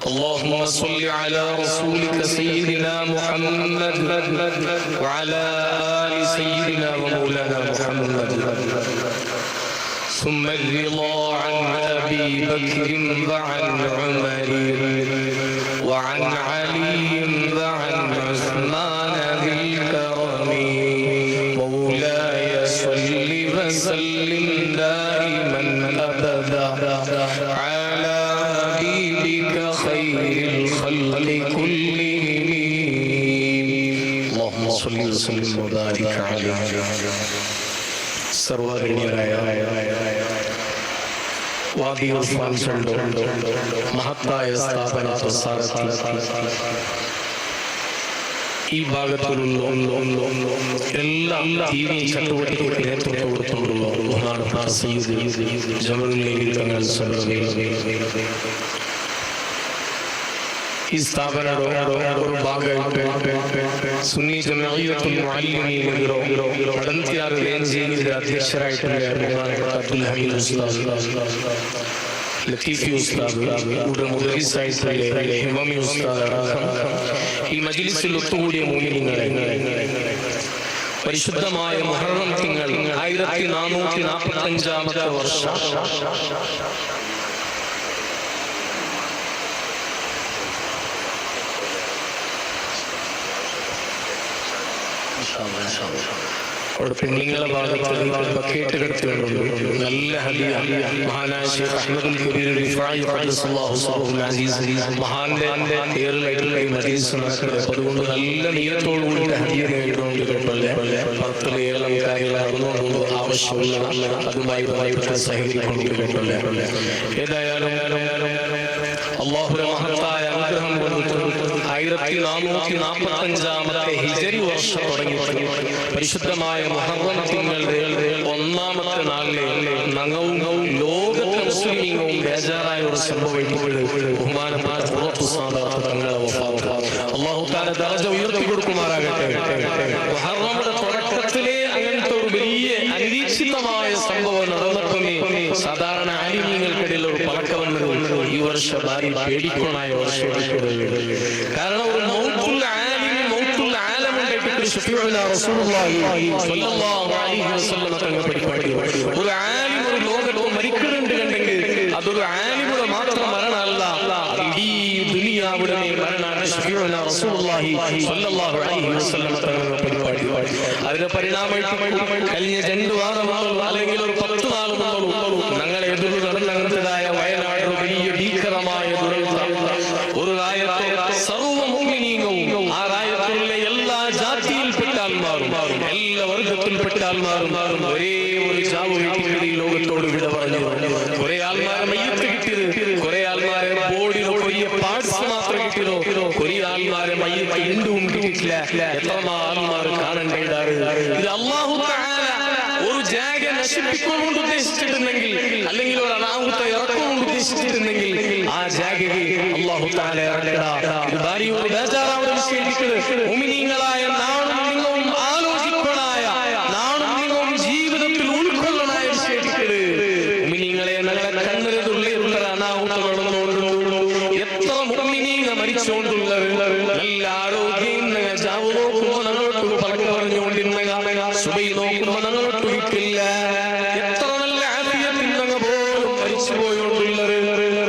اللهم صل على رسولك سيدنا محمد وعلى آل سيدنا ومولانا محمد. ثم الرضا عن أبي بكر وعن عمر وعن علي وعن عثمان ذي الكرم. مولاي صل وسلم دائما أبدا على حبيبك خير الخلق كلهم. اللهم صل وسلم وبارك عليه. സർവകന്യരായ വാദി Usman CENTO മഹത്തായ സ്ഥാപന പ്രസാരത്തിൽ ഈ ഭാഗത്തുള്ള എല്ലാ ദീനീ ചട്ടുവട്ടികൾക്ക് നേതൃത്വം കൊടുത്തുകൊണ്ടുള്ള ബഹുമാനപ്പെട്ട സയ്യിദ് ജമലുൽ തങ്ങൾ ഈ സ്ഥാപനയുടെ ഒരു ഭാഗമായിട്ട് സുന്നി ജമഈയത്തുൽ മുഅല്ലിമീൻ പടന്തിയാർ റേഞ്ചിന്റെ അധ്യക്ഷരായിട്ടുള്ള അബ്ദുൽ ഹമീദ് ഉസ്താദ്, ലത്തീഫി ഉസ്താദ്, മുദരിസായിട്ടുള്ള ഹിമമി ഉസ്താദ്, ഈ മജ്ലിസിൽ ഒത്തുകൂടിയ മുഅ്മിനീങ്ങളെ, പരിശുദ്ധമായ മുഹറം തിങ്കൾ 1445 വർഷം അവിടെ പെണ്ണുങ്ങളെ ഭാഗത്ത് ബക്കറ്റ് കിടത്തിയിട്ടുണ്ട്. നല്ല ഹദിയ മഹാനായ ശൈഖ് അഹ്മദുൽ കബീർ റിഫായി ഖദ്ദസല്ലാഹു സിറഹുൽ അസീസ് മഹാന്റെ ഏറിലായിട്ടുള്ള ഈ മജ്ലിസ് നടക്കുന്നത്. അതുകൊണ്ട് നല്ല നിയത്തോടു കൂടി ഹദിയ നേടിക്കൊണ്ട് കേട്ടല്ലേ പത്തിൽ ഏളം കാര്യങ്ങൾ നടന്നുകൊണ്ട് ആവശ്യമുള്ള അതുമായി ബന്ധപ്പെട്ട സഹകരിക്കൊണ്ട് കേട്ടല്ലേ. ഏതായാലും അല്ലാഹുവിന്റെ മഹത്തായ അനുഗ്രഹം കൊണ്ട് 1445 ഹിജരി വർഷം തുടങ്ങിയിട്ട് പരിശുദ്ധമായ മുഹറം തിങ്കളുടെ 1-ാമത്തെ നാളിലെ നങ്ങവും ലോകത്തെ മുസ്ലിമീങ്ങളും ബേജാറായ ഒരു സംഭവം ബഹുമാനപ്പെട്ട തങ്ങളെ വഫാത്ത്. അല്ലാഹു തആല ദറജ ഉയർത്തി കൊടുക്കുമാറാകട്ടെ. മുഹറമിന്റെ തുടക്കത്തിലെ അങ്ങനത്തെ ഒരു വലിയ അനിരീക്ഷിതമായ സംഭവം നടന്നപ്പോൾ സാധാരണ ആലിമീങ്ങൾക്കിടയിൽ ഒരു പഴക്കം വന്നത് ഈ വർഷം ഭാരി പേടിക്കണായ വർഷം. കാരണം ഒരു മൗത്തുൽ ആലിമി മൗത്തുൽ ആലമിന്റെ ശഫീഉന റസൂലുള്ളാഹി സ്വല്ലല്ലാഹു അലൈഹി വസല്ലം തങ്ങൾ പരിപാടി. ഒരു ആലിം ഒരു ലോകത്ത് മരിക്കുന്നുണ്ട് കണ്ടെങ്കിൽ അതൊരു ആലിമുടെ മാത്രം മരണമല്ല, ഈ ദുനിയാവുടെ മരണമാണ് ശഫീഉന റസൂലുള്ളാഹി സ്വല്ലല്ലാഹു അലൈഹി വസല്ലം തങ്ങൾ പരിപാടി. അതിന്റെ പരിണാമമായിട്ട് കഴിഞ്ഞ 2 വാരം അല്ലെങ്കിൽ ഒരു 10 നാൾ ഞങ്ങളെ എതിർത്ത് നടന്ന അങ്ങനത്തേതായ വയനാട് വലിയ ഭീകരമായ ദുരന്തം. ഒരു രായത്തെ സർവ്വ മുഅ്മിനീങ്ങളും ആ രായത്തിലുള്ള എല്ലാ ജാതിയിൽപ്പെട്ട ആൾമാരും എല്ലാ വർഗത്തിൽപ്പെട്ട ആൾമാരും ഒരേ ഒരു ചാവ് വീട്ടിൽ ഈ ലോകത്തോട് വിട പറഞ്ഞു. കുറെ ആൾമാരെ മയ്യത്ത് കിട്ടിയത്, കുറെ ആൾമാരെ ബോഡിയിലോ കൊറിയ പാർട്സ് മാത്രം കിട്ടിയതോ, കുറെ ആൾമാരെ മയ്യത്ത് എന്തും കിട്ടിയിട്ടില്ല. എത്ര ആൾമാർ കാണണ്ടേണ്ടാറ്. ഇത് അല്ലാഹു തആല ഒരു ജാഗ നശിപ്പിക്കൊണ്ട് ഉദ്ദേശിച്ചിട്ടുണ്ടെങ്കിൽ അല്ലെങ്കിൽ ഒരു അനാഹുത്തെ ഇറക്കൊണ്ട് ഉദ്ദേശിച്ചിട്ടുണ്ടെങ്കിൽ ആ ജാഗയെ അല്ലാഹു തആല ഇറക്കടാ. ഇത് ഭാരി ഒരു ബേജാറാവുന്ന വിഷയിക്കുന്നത്. മുഅ്മിനീങ്ങളായ നാളും നിങ്ങളും ആലോചിക്കണായ നാളും നിങ്ങളും ജീവിതത്തിൽ ഉൾക്കൊള്ളണായ വിഷയിക്കുന്നത്. മുഅ്മിനീങ്ങളെ ഞങ്ങളെ കണ്ണിലുള്ള അനാഹുത്തകളുള്ളൂ. എത്ര മുഅ്മിനീങ്ങ മരിച്ചുകൊണ്ടുള്ളത് നല്ല ആരോഗ്യം ജാവ് നോക്കുമ്പോ ഞങ്ങളോട്ട് പലക്ക് പറഞ്ഞുകൊണ്ടിരുന്ന സുബൈ നോക്കുമ്പോ ഞങ്ങളോട്ട് കിട്ടില്ല. എത്ര നല്ല ആഫിയത്തിൽ ഞങ്ങൾ പോലും മരിച്ചു പോയോണ്ടുള്ളത്.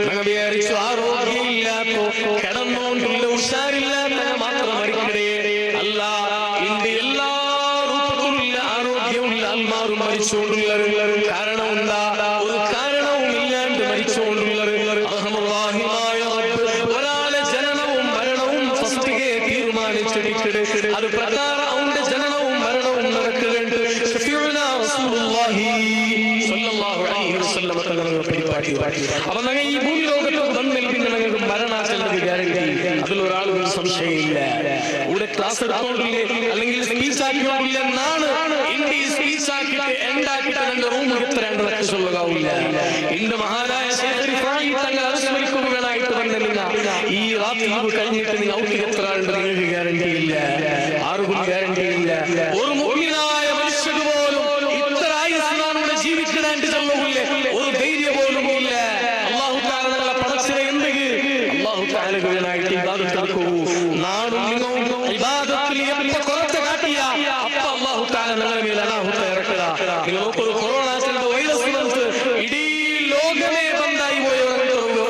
ഞങ്ങൾ വിചാരിച്ചു ആരോഗ്യമില്ലാത്ത കിടന്നുകൊണ്ടുള്ള ഉഷാരില്ലാത്ത മാത്രം മരിക്കടേ. അല്ല, ഇന്ത്യ എല്ലാ രൂപത്തിലുള്ള ആരോഗ്യമുള്ള ആൾമാരും മരിച്ചുകൊണ്ടുള്ളത്. കാരണം എന്താ? ഒരു കാരണവും ഇല്ലാണ്ട് മരിച്ചുകൊണ്ടുള്ളത്. റഹ്മാനിയായ റബ്ബ് ഒരാളെ ജനനവും മരണവും ഫസ്റ്റിಗೆ തീരുമാനിച്ചിട്ട് അത് പ്രകാരം അവന്റെ ജനനവും മരണവും നടക്കുന്നുണ്ട്. ശഫീഉന റസൂലുള്ളാഹി സ്വല്ലല്ലാഹു അലൈഹി വസല്ലം തങ്ങളുടെ പരിപാടി. അപ്പൊ ഞങ്ങൾ ഈ ഭൂമി ലോകത്ത് വന്നിൽ പിന്നെ ഞങ്ങൾക്ക് മരണാചരണ ഗ്യാരണ്ടി, അതിലൊരാളും സംശയമില്ല. ഇവിടെ ക്ലാസ് എടുത്തോണ്ടില്ലേ അല്ലെങ്കിൽ സ്പീച്ച് ആക്കിയോണ്ടില്ല എന്നാണ് ഇന്ത്യ സ്പീച്ച് ആക്കിയിട്ട് എൻഡാക്കിയിട്ട് എന്റെ റൂമിൽ എത്ര 2 ലക്ഷം ചൊല്ലുകാവില്ല. ഇന്ന് മഹാനായ ശൈഖ് റിഫായി തങ്ങൾ അനുസ്മരിക്കുകയായിട്ട് വന്നില്ല. ഈ രാത്രി കഴിഞ്ഞിട്ട് നിങ്ങൾ ഔട്ട് എത്ര ആളുണ്ട് നിങ്ങൾക്ക് ഗ്യാരണ്ടി ഇല്ല, ആർക്കും ഗ്യാരണ്ടി ഇല്ല. ഒരു മുഅ്മിനായ മനുഷ്യന് പോലും ഇത്ര ആയുസ്സാണ് ജീവിക്കണാണ്ട് ചൊല്ലുകയില്ലേ, ഒരു ധൈര്യം പോലും ഇല്ല. അല്ലാഹു തആല ഞങ്ങളെ പടച്ചിനെ എന്തെങ്കിലും അല്ലാഹു തആലയുമായിട്ട് ഇബാദത്ത് എടുക്കൂ. നാടും നിങ്ങളും ഇബാദത്തിൽ എപ്പോ കുറച്ച് കാട്ടിയ അപ്പോൾ അല്ലാഹു തആല നിങ്ങളുടെ മേൽ അനാഹുത ഇറക്കുക. നിങ്ങൾക്ക് ഒരു കൊറോണ വൈറസ് വന്ന് ഇടീ ലോകമേ ബന്ധായി പോയ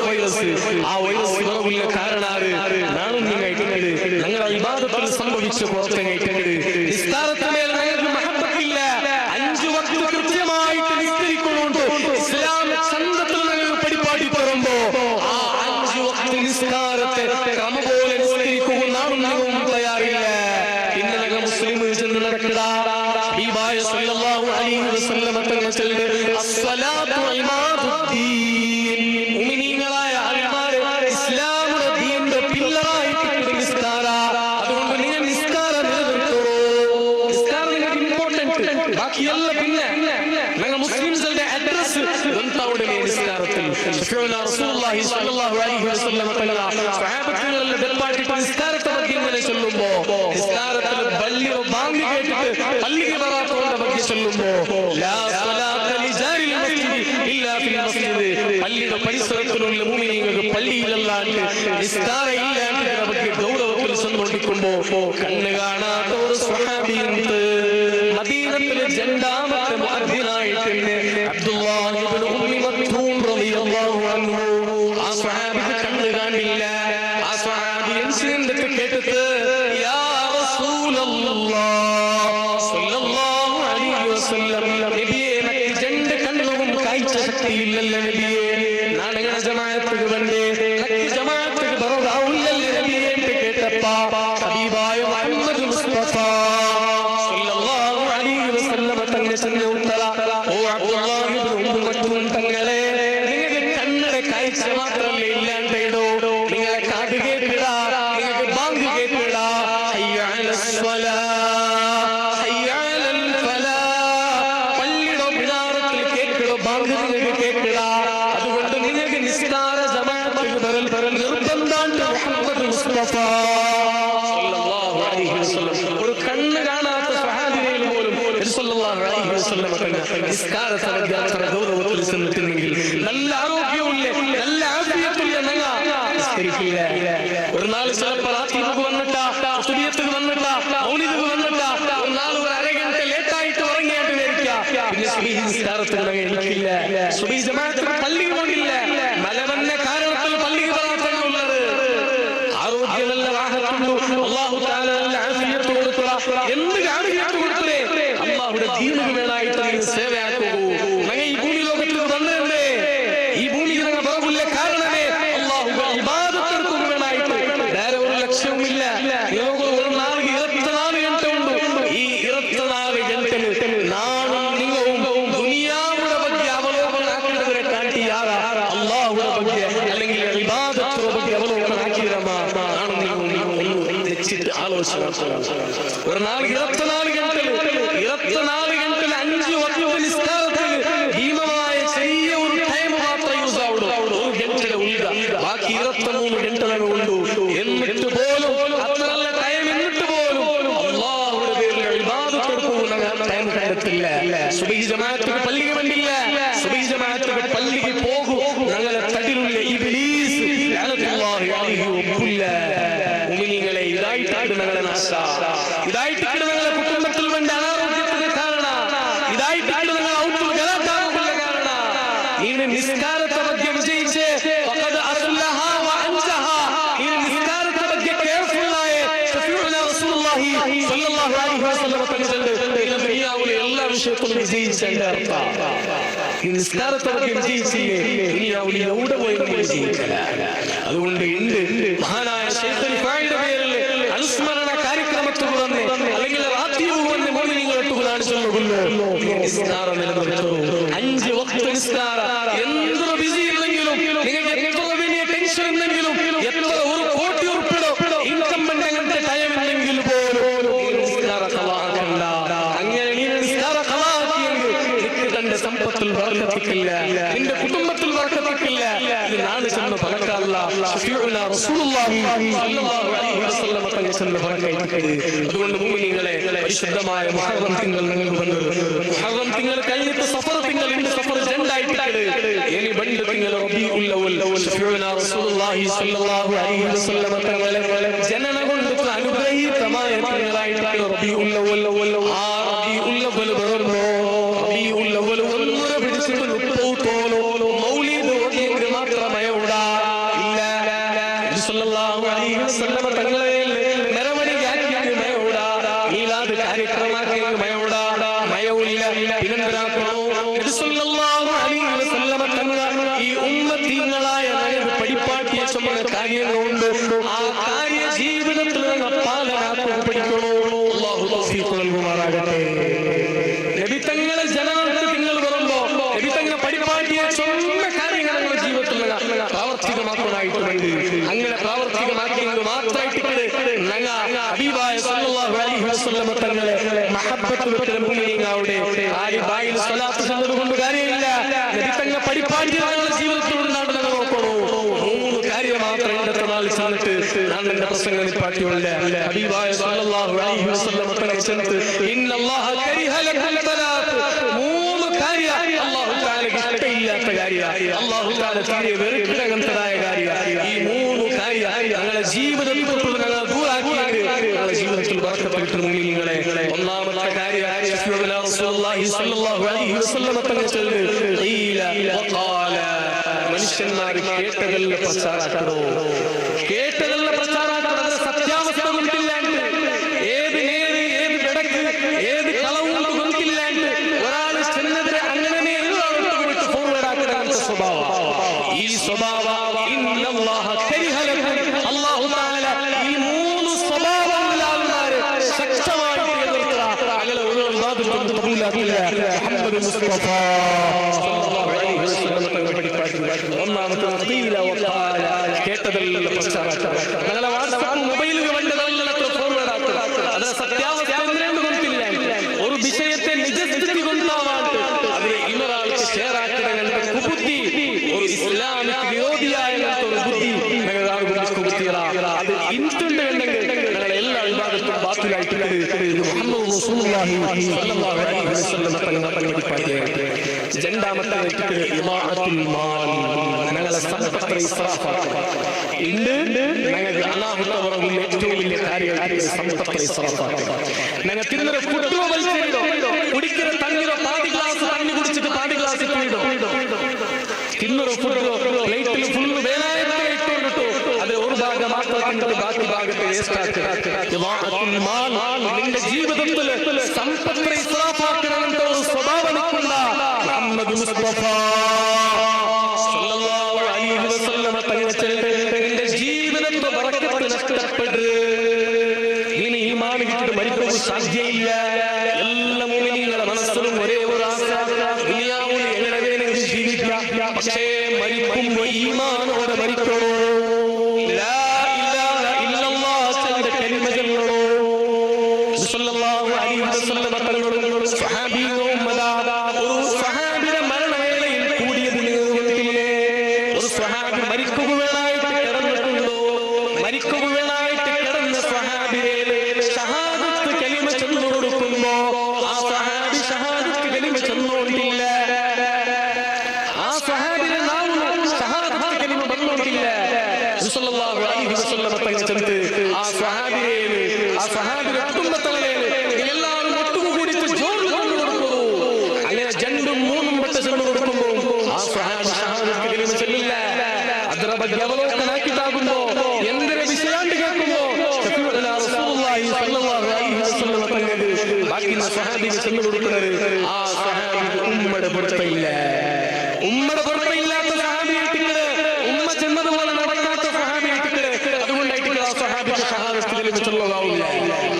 വൈറസ്. ആ വൈറസ് വരവില്ല കാരണാറ് നാടും നിങ്ങളായിട്ട് ഞങ്ങളുടെ ഇബാദത്തിൽ സംഭവിച്ച പുറത്തേക്ക് നിസ്കാരത്തിന്മേൽ ഞങ്ങൾക്ക് മഹബത്തില്ല. 5 വക്ത് കൃത്യമായിട്ട് നിസ്കരിക്കുന്നുണ്ട്. ഇസ്ലാം ചന്തത്തിൽ ഞങ്ങൾ പരിപാടി പറയുമ്പോ ആ 5 വക്ത് നിസ്കാരത്തെ ക്രമ പോലെ നിസ്കരിക്കുക നാടും ഞങ്ങളും തയ്യാറില്ല. പിന്നെ ഞങ്ങൾ മുസ്ലിം ചെന്ന് നടക്കുക. ഹബീബായ സല്ലല്ലാഹു അലൈഹി വസല്ലം തങ്ങൾ ചൊല്ലുന്നു, അസ്സലാത്തു ഇമാദുദ്ദീൻ. മുഅ്മിനീങ്ങളായ ആൾമാരെ ഇസ്ലാമിന്റെ ദീനിന്റെ പില്ലറായിട്ട് നിസ്കാര. അതുകൊണ്ട് നിങ്ങൾ നിസ്കാരം നിലനിർത്തൂ. നിസ്കാരം നിങ്ങൾക്ക് ഇമ്പോർട്ടന്റ്. ബാക്കിയല്ല പിന്നെ ഞങ്ങൾ മുസ്ലിംസിന്റെ അഡ്രസ് അവിടെ നിസ്കാരത്തിൽ റസൂലുള്ളാഹി സ്വല്ലല്ലാഹു അലൈഹി വസല്ലം തങ്ങൾ സ്വഹാബത്തുകളുടെ ദർബാറിൽ നിസ്കാരത്തെ പറ്റി ഇങ്ങനെ ചൊല്ലുമ്പോ നിസ്കാരത്തിൽ ബല്ലിയോ ബാങ്ക് കേട്ടിട്ട് പള്ളിക്ക് വരാത്തവരുടെ പറ്റി ചൊല്ലുമ്പോ ലാ സ്വലാത്ത ലിജാരിൽ മസ്ജിദി ഇല്ലാ ഫിൽ മസ്ജിദ്. പള്ളിയുടെ പരിസരത്തിലുള്ള മുഅ്മിനീങ്ങൾക്ക് പള്ളിയിലല്ലാണ്ട് നിസ്കാരം ഇല്ലാണ്ട് അവർക്ക് ഗൗരവത്തിൽ ചെന്നുകൊണ്ടിരിക്കുമ്പോ കണ്ണ് കാണാത്ത ഒരു സ്വഹാബിയുണ്ട്. മദീനത്തിലെ രണ്ടാമത്തെ മുഅദ്ദിനായിട്ട് അബ്ദുല്ലാഹി ഇബ്നു ഉമ്മി മക്തൂം റളിയല്ലാഹു അൻഹു. ആ സ്വഹാബിക്ക് കണ്ണ് കാണില്ല. ആ സ്വഹാബി ഇൻസിഡന്റ് കേട്ടിട്ട് യാ റസൂലല്ലാഹ് സ്വല്ലല്ലാഹു അലൈഹി വസല്ലം, നബിയേ എനിക്ക് രണ്ട് കണ്ണും കാഴ്ച ശക്തിയില്ലല്ലോ നബിയേ, നാളെ ജമാഅത്തുക്ക് വന്നേ ജമാഅത്തുക്ക് ബറദാവില്ലല്ലോ നബിയേ എന്ന് കേട്ടപ്പോ ഹബീബായ മുഹമ്മദ് മുസ്തഫ സ്വല്ലല്ലാഹു അലൈഹി വസല്ലം തങ്ങൾ ചെന്ന് ഉത്തര, ഓ അബ്ദുല്ലാഹി ഇബ്നു ഉമ്മി മക്തൂം തങ്ങളെ, നിങ്ങൾക്ക് കണ്ണിന്റെ കാഴ്ച മാത്രമല്ലേ ഇല്ലാണ്ടോ, നിങ്ങളെ കാത് കേൾപ്പിടാ, നിങ്ങൾക്ക് ബാങ്ക് കേൾപ്പിടാ, ഹയ്യ അലസ് സ്വലാഹ് ഹയ്യ അലൽ ഫലാഹ്, പള്ളിയുടെ മിനാരത്തിൽ കേൾപ്പിടോ ബാങ്ക് നിങ്ങൾക്ക് കേൾപ്പിടാ. അതുകൊണ്ട് നിങ്ങൾക്ക് നിസ്കാര ജമാഅത്തുക്ക് വരൽ നിർബന്ധാണ്. മുഹമ്മദ് മുസ്തഫ സ്വല്ലല്ലാഹു അലൈഹി വസല്ലം ഒരു കണ്ണ് കാണാത്ത സ്വഹാബികൾ പോലും സ്വല്ലല്ലാഹു അലൈഹി വസല്ലം നിസ്കാരത്തെ അത്ര ഗൗരവത്തിൽ ചെന്നിട്ടുണ്ടെങ്കിൽ നല്ല ആരോഗ്യമില്ല, നല്ല ആഫിയത്തുള്ള നിസ്കരിക്കില്ല. ഒരു നാൾ ചിലപ്പോൾ റാത്തീബ് വന്നിട്ടാ, സുബിയത്തുക്ക് വന്നിട്ടാ, മൗലിദുക്ക് വന്നിട്ടാ, ഒരു നാൾ ഒരു അരഗണ്ട ലേറ്റായിട്ട് ഉറങ്ങിയായിട്ട് വരിക. പിന്നെ സുബഹി നിസ്കാരത്തിന് എണീക്കില്ല, സുബഹി ജമാഅത്തിന് പള്ളിക്ക് പോകില്ല. മലവന്ന കാരണത്തിൽ പള്ളിക്ക് വരാത്തുള്ളത്. ആരോഗ്യം നല്ല റാഹത്തുള്ളൂ, അല്ലാഹു തആല നല്ല ആഫിയത്ത് കൊടുക്കുക. എന്ത് ആഫിയത്ത് കൊടുത്തേ അല്ലാഹുവിന്റെ ദീനിന് വേണമായിട്ട് നിങ്ങൾ സേവയാക്കൂ. ഞങ്ങൾ ഈ ഭൂമി ലോകത്തിൽ വന്നതല്ലേ, ഈ ഭൂമിക്ക് ഞങ്ങൾ ബറവുള്ള കാരണമേ അല്ലാഹുവിന്റെ ഇബാദത്ത് എടുക്കുക വേണമായിട്ട്. വേറെ ഒരു ലക്ഷ്യവുമില്ല. ഒരു നാൾക്ക് 24 ഗಂಟೆ ഉണ്ട്. ഈ 24 ഗಂಟೆയിൽ നാളും നിങ്ങളും ദുനിയാവുടെ ಬಗ್ಗೆ അവലോകനം ആക്കുന്നവരെ കാട്ടിയാറാ അല്ലാഹുവിന്റെ ಬಗ್ಗೆ അല്ലെങ്കിൽ ഇബാദത്തിന്റെ ಬಗ್ಗೆ അവലോകനം ആക്കിയരമാ നാളും നിങ്ങളും ഒന്ന് തെച്ചിട്ട് ആലോചിക്കണം. ഒരു നാൾക്ക് 24 ഗಂಟೆയിൽ 5 വക്ത് നിസ്കാരത്തിന് ഭീമമായ ചെറിയ ഒരു ടൈം മാത്രമേ യൂസ് ആവുള്ളൂ. ഒരു ഗಂಟೆയുടെ ഉള്ളിൽ ബാക്കി 23 ഗಂಟೆ ഉള്ളൂ. എന്നിട്ട് പോലും അത്ര നല്ല ടൈം എന്നിട്ട് പോലും അല്ലാഹുവിന്റെ പേരിൽ ഇബാദത്ത് എടുക്കുന്ന ടൈം കണ്ടെത്തില്ല. സുബഹി ജമാഅത്തിന് പള്ളിക്ക് വന്നില്ല, സുബഹി ജമാഅത്തിന് പള്ളിക്ക് പോകൂ. ഞങ്ങളെ തടിലുള്ള ഇബ്ലീസ് ലഅനത്തുല്ലാഹി അലൈഹി വബുല്ല. മുഅ്മിനീങ്ങളെ ഇതായിട്ടാണ് ഞങ്ങളെ നാശ, ഇതായിട്ടാണ് ഞങ്ങളെ കുടുംബത്തിൽ വേണ്ട അനാരോഗ്യത്തിന് കാരണം, ഇതായിട്ടാണ് ഞങ്ങൾ ഔത്തുൽ ഗലാത്താകുള്ള കാരണം. ഈ നിസ്കാരത്തെ ಬಗ್ಗೆ വിജയിച്ച് ഫഖദ് അസ്ലഹ വ അൻജഹ, ഈ നിസ്കാരത്തെ ಬಗ್ಗೆ കെയർഫുൾ ആയ ഷഫീഉന റസൂലുള്ളാഹി സ്വല്ലല്ലാഹു അലൈഹി വസല്ലം തങ്ങളുടെ ദുനിയാവിലെ എല്ലാ വിഷയത്തിലും വിജയിച്ചതിന്റെ അർത്ഥം ഈ നിസ്കാരത്തെ ಬಗ್ಗೆ വിജയിച്ചില്ലേ ദുനിയാവിൽ എവിടെ പോയും വിജയിക്കില്ല. അതുകൊണ്ട് ഉണ്ട് മഹാനായ ശൈഖുൽ ഫായിയുടെ പേരിൽ അനുസ്മരണ കാര്യക്രമത്തിൽ വന്ന് അല്ലെങ്കിൽ റാത്തീബ് വന്ന് മുഅ്മിനീങ്ങളോട് ചൊല്ലുന്നു, നിസ്കാരം നിലനിർത്തൂ. 5 വക്ത് നിസ്കാരം. എന്തൊരു ബിസി ഇല്ലെങ്കിലും, നിങ്ങൾക്ക് എത്ര വലിയ ടെൻഷൻ ഉണ്ടെങ്കിലും, എത്ര ഒരു കോടി ഉറുപ്പിടോ ഇൻകം അങ്ങനത്തെ ടൈം ഉണ്ടെങ്കിൽ പോലും നിസ്കാരം ഖളാഅക്കണ്ട. അങ്ങനെ നീ നിസ്കാരം ഖളാഅക്കിയെങ്കിൽ നിനക്ക് തന്റെ സമ്പത്തിൽ ബർക്കത്തില്ല, നിന്റെ കുടുംബത്തിൽ ബർക്കത്തില്ല. ഇത് നാളെ ചെന്ന് പലക്കല്ല ഷഫീഉന റസൂലുള്ളാഹി സ്വല്ലല്ലാഹു അലൈഹി വസല്ലം തങ്ങൾ ചെന്ന് പറക്കൈറ്റിട്ട് അതുകൊണ്ട് മുഅ്മിനീങ്ങളെ പരിശുദ്ധമായ മുഹറം തിങ്കൾ നിങ്ങൾക്ക് വന്നു മുഹറം തിങ്കൾ കഴിഞ്ഞിട്ട് സഫർ തിങ്കൾ ഉണ്ട് സഫർ രണ്ടായിട്ടിട്ട് ഇനി ബണ്ട് തിങ്കൾ റബീഉൽ അവ്വൽ ഷഫീഉനാ റസൂലുള്ളാഹി സ്വല്ലല്ലാഹു അലൈഹി വസല്ലം തങ്ങളെ ജനന കൊണ്ട് അനുഗ്രഹീതമായ തിങ്കളായിട്ട് റബീഉൽ അവ്വൽ ആ റബീഉൽ അവ്വൽ വരുന്നു റബീഉൽ അവ്വൽ ഒന്നുര പിടിച്ചിട്ട് 30 തോലോ മൗലിദ് ഓതിയെങ്കിൽ മാത്രമേ ഉടാ ഇല്ല നബി സല്ലല്ലാഹു അലൈഹി വസല്ലം തങ്ങളെ മെരവണിയാക്കി മയോടാ മീലാദ് കാര്യക്രമാക്കി മയോടാ മയൗലില്ല പിന്നെന്താക്കണോ നബി സല്ലല്ലാഹു അലൈഹി വസല്ലം തങ്ങൾ ഈ ഉമ്മത്തികളായ നമുക്ക് പഠിപ്പാട്ടിയ ചുമന്ന കാര്യങ്ങളുണ്ട് ആ കാര്യ ജീവിതത്തിൽ നിങ്ങൾ പാലനാക്കാൻ പഠിക്കണോ അല്ലാഹു തൗഫീഖ് നൽകുമാറാകട്ടെ നബി തങ്ങളെ ജനങ്ങൾക്ക് നിങ്ങൾ വരുമ്പോ നബി തങ്ങളെ പരിപാടിയെ ചുമന്ന കാര്യങ്ങൾ നിങ്ങളുടെ ജീവിതത്തിൽ പ്രാവർത്തികമാക്കാനായിട്ടുണ്ട് അങ്ങനെ പ്രാവർത്തികമാക്കിയത് മാത്രമായിട്ട് ഞങ്ങൾ ഹബീബായ സല്ലല്ലാഹു അലൈഹി വസല്ലം തങ്ങളെ മഹബ്ബത്ത് വെക്കുന്ന മുഅ്മിനീങ്ങളുടെ ആരി ബായിൽ സ്വലാത്ത് ചൊല്ലുന്നത് കാര്യമില്ല നബി തങ്ങളെ പരിപാടി നിങ്ങളുടെ ജീവിതത്തിൽ ഉണ്ടാകുന്ന നോക്കണോ മൂന്ന് കാര്യം മാത്രം ഇന്നത്തെ നാളിൽ ചെന്നിട്ട് ഞാൻ എന്റെ പ്രസംഗം നിപ്പാട്ടിയുള്ള ഹബീബായ സല്ലല്ലാഹു അലൈഹി വസല്ലം തങ്ങളെ ചെന്നിട്ട് ഇന്നല്ലാഹ കരിഹ ലകുൽ സലാത്ത് മൂന്ന് കാര്യം അല്ലാഹു തആലക്ക് ഇഷ്ടമില്ലാത്ത കാര്യം അല്ലാഹു തആല തീരെ വെറുക്കുന്നതായ കാര്യം ഈ മൂന്ന് കാര്യം ഞങ്ങളുടെ ജീവിതത്തിൽ ഞങ്ങൾ ദൂരാക്കിയത് ഞങ്ങളുടെ ജീവിതത്തിൽ ബർക്കത്ത് കിട്ടുന്ന മുഅ്മിനീങ്ങളെ ഒന്നാമത്തെ കാര്യം റസൂലുള്ളാഹി സ്വല്ലല്ലാഹു അലൈഹി വസല്ലം തങ്ങൾ ചൊല്ലുന്നു ഖീല വഖാല മനുഷ്യന്മാർ കേട്ടതെല്ലാം പ്രചാരാക്കണോ കേട്ടതെല്ലാം പ്രചാരാക്കണോ സത്യാവസ്ഥ കൊണ്ടില്ലാണ്ട് ഏത് നേര് ഏത് കിടക്ക് ഏത് കളവും കൊണ്ടില്ലാണ്ട് ഒരാൾ ചെന്നതിന് അങ്ങനെ ഫോർവേഡ് ആക്കുന്ന സ്വഭാവം ഈ സ്വഭാവം ഇന്നല്ലാഹ കരിഹ ലക്കും അല്ലാഹു തആല ഈ മൂന്ന് സ്വഭാവമുള്ളവരെ ശക്തമായിട്ട് എതിർക്കുക അങ്ങനെ ഒരു ഇബാദത്തും ഖബൂലാക്കില്ല മുഹമ്മദ് മുസ്തഫ സല്ലല്ലാഹു അലൈഹി വസല്ലം തങ്ങൾ പഠിപ്പിച്ചു ഒന്നാമത്തെ ഖീല വഖാല കേട്ടതെല്ലാം പ്രചാരമാക്കുക ഞങ്ങളെ വാട്സ്ആപ്പ് മൊബൈലുകൾ വണ്ടതെല്ലാം ഫോർവേഡ് ആക്കുക അതിന് സത്യാവസ്ഥ കൊണ്ടില്ല ഒരു വിഷയത്തെ നിജസ്ഥിതി കൊണ്ടാവാണ്ട് അതിനെ ഇന്നൊരാൾക്ക് ഷെയർ ആക്കുന്ന കുബുദ്ധി ഒരു ഇസ്ലാമിക് വിരോധിയായ ഒരു ബുദ്ധി അത് ഇൻസ്റ്റന്റ് ഉണ്ടെങ്കിൽ ഞങ്ങളെ എല്ലാ വിഭാഗത്തും ബാത്തിലായിട്ട് മുഹമ്മദ് റസൂലുള്ളാഹി സ്വല്ലല്ലാഹു അലൈഹി വസല്ലം തങ്ങൾ പഠിപ്പിച്ചു രണ്ടാമത്തെ ഇമാഅത്തുൽ മാൽ ഞങ്ങളെ സമ്പത്ത് ഇസ്രാഫാക്കുക ഇന്ന് ഞങ്ങൾക്ക് അല്ലാഹുവിന്റെ ഏറ്റവും വലിയ കാര്യം സമ്പത്ത് ഇസ്രാഫാക്കുക ഞങ്ങൾ തിരുന്നൊരു ഫുഡോ വലിച്ചോ കുടിക്കുന്ന തണ്ണിരോ പാതി ഗ്ലാസ് തണ്ണി കുടിച്ചിട്ട് പാതി ഗ്ലാസ് തിന്നൊരു ഫുഡോ പ്ലേറ്റിൽ ഫുള്ള് വേലായിട്ട് ഇട്ടുകൊണ്ടിട്ടു അത് ഒരു ഭാഗം മാത്രം തിന്നിട്ട് ബാക്കി ഭാഗത്തെ വേസ്റ്റ് ആക്കുക നിന്റെ ജീവിതത്തിൽ സമ്പത്ത് ഇസ്രാഫാക്കണമെന്ന ഒരു സ്വഭാവം നിൽക്കുന്ന മുഹമ്മദ് മുസ്തഫ സല്ലല്ലാഹു അലൈഹി വസല്ലം തങ്ങൾ നിന്റെ ജീവിതത്തെ ബറക്കത്ത് നഷ്ടപ്പെട്ട് ഇനി ഈമാൻ വിട്ടിട്ട് മരിക്കാൻ സാധ്യയില്ല എല്ലാ മുഅ്മിനീങ്ങളുടെ മനസ്സിലും ഒരേ ഒരു ആശ ദുനിയാവിൽ എങ്ങനെ വേണമെങ്കിലും ജീവിക്കാം പക്ഷേ മരിക്കുമ്പോൾ ഈമാനോടെ മരിക്കണോ ലാ ഇലാഹ ഇല്ലല്ലാഹ് എന്ന കലിമ ചൊല്ലണോ സല്ലല്ലാഹു അലൈഹി വസല്ലം തങ്ങളോട് സ്വഹാബികളും ഒരു സ്വഹാബിയുടെ മരണവേളയിൽ കൂടിയത് നിങ്ങൾക്കില്ലേ ഒരു സ്വഹാബി മരിക്കുകയായിട്ട് കിടന്നിട്ടുണ്ടോ മരിക്കുകയായിട്ട് കിടന്ന സ്വഹാബിയെ ഷഹാദത്ത് കലിമ ചെന്നു കൊടുക്കുമ്പോ ആ സ്വഹാബി ഷഹാദത്ത് കലിമ ചെന്നോണ്ടില്ല ആ സ്വഹാബിയുടെ നാവും ഷഹാദത്ത് കലിമ വന്നോണ്ടില്ല സല്ലല്ലാഹു അലൈഹി വസല്ലം തങ്ങൾ ചെന്ന് ആ സ്വഹാബിയുടെ കുടുംബത്തങ്ങളെ എല്ലാവരും ഒത്തുകൂടിച്ച് ജോലി കൊണ്ടു കൊടുക്കുന്നു അങ്ങനെ രണ്ടും മൂന്നും വട്ടം ചെന്നു കൊടുക്കുമ്പോ ആ സ്വഹാബി ഷഹാദത്ത് കലിമ ചെല്ലില്ല അതിനെ അവലോകനാക്കിട്ടാകുമ്പോ എന്തൊരു വിഷയാണ്ട് കേൾക്കുമ്പോ റസൂലുള്ളാഹി സ്വല്ലല്ലാഹു അലൈഹി വസല്ലം തങ്ങൾ ബാക്കി സ്വഹാബിക്ക് ചെന്നു കൊടുക്കുന്നത് ആ സ്വഹാബിക്ക് ഉമ്മയുടെ പൊരുത്തമില്ല ഉമ്മയുടെ പൊരുത്തമില്ലാത്ത സ്വഹാബിയായിട്ടില്ല ഉമ്മ ചെന്നതുപോലെ നടക്കാത്ത സ്വഹാബിയായിട്ടില്ല അതുകൊണ്ടായിട്ടില്ല ആ സ്വഹാബിക്ക് ഷഹാദത്ത് കലിമ ചൊല്ലാവില്ല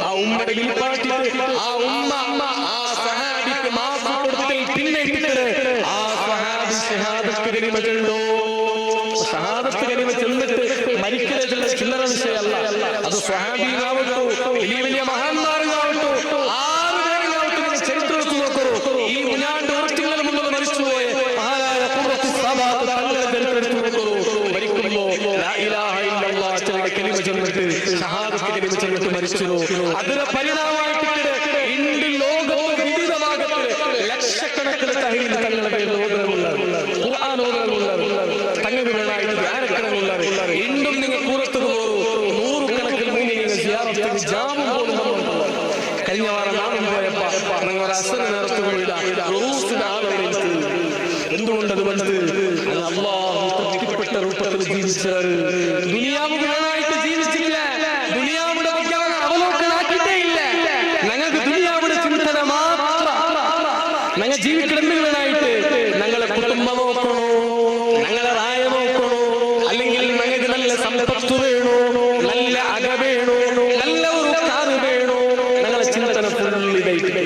ആ ഉമ്മയുടെ വിളിപ്പാട്ടിട്ട് ആ ഉമ്മ ആ സ്വഹാബിക്ക് മാഫ് കൊടുത്തിൽ പിന്നെ ആ സ്വഹാബി ഷഹാദത്ത് കലിമ ചൊല്ലോ ഷഹാദത്ത് കലിമ ചെന്നിട്ട് മരിക്കുന്ന ചില്ലറ വിഷയമല്ല അത് സ്വഹാബിയാവട്ടോ വലിയ വലിയ മഹാന്മാരാവട്ടോ ആരുടെയാവട്ടെ ചരിത്രത്തിൽ നോക്കൂ ഈ മുനാണ്ട് വർഷങ്ങൾ മുമ്പ് മരിച്ചുപോയ മഹാനായ ഖുർറത്തു സബാത്ത് തങ്ങളുടെ ചരിത്രത്തിൽ നോക്കൂ മരിക്കുമ്പോ ലാ ഇലാഹ ഇല്ലല്ലാഹ് ചെന്നിട്ട് ഷഹാദത്ത് കലിമ ചെന്നിട്ട് മരിച്ചതോ അതിന്റെ പരിണാമമായിട്ട് ഇന്ന് ലോകത്ത് വിവിധ ഭാഗത്ത് ലക്ഷക്കണക്കിന് തഹ്ലീൽ തങ്ങളുടെ ഓതരമുള്ളത് ഖുർആൻ ഓതരമുള്ളത് തങ്ങൾക്കുള്ളതായിട്ട് ധ്യാനക്കണമുള്ളത് ഇന്നും നിങ്ങൾ കൂറത്തു പോകൂ നൂറുകണക്കിന് മൂല്യങ്ങൾ സിയാറത്ത് ജാമും പോലും കഴിഞ്ഞ വാരം നാമം പോയപ്പോ നിങ്ങൾ അസർ നേരത്തുകളില്ല എന്തുകൊണ്ടത് വന്നത് അല്ലാഹു തൃപ്തിപ്പെട്ട രൂപത്തിൽ ജീവിച്ചവർ ദുനിയാവ് മുഴുവനായിട്ട് ജീവിച്ചില്ല ദുനിയാവിടെ അവലോകനാക്കിയിട്ടേ ഇല്ല ഞങ്ങൾക്ക് ദുനിയാവിടെ ചിന്തന മാത്രം ഞങ്ങൾ ജീവിക്കണമെന്നായിട്ട് ഞങ്ങളെ കുടുംബം നോക്കണോ ഞങ്ങളെ റായ നോക്കണോ അല്ലെങ്കിൽ ഞങ്ങൾക്ക് നല്ല സമ്പത്ത് വേണോ നല്ല അക വേണോ നല്ല ഒരു കാറ് വേണോ ഞങ്ങളെ ചിന്തന ഫുള്ളിതായിട്ട്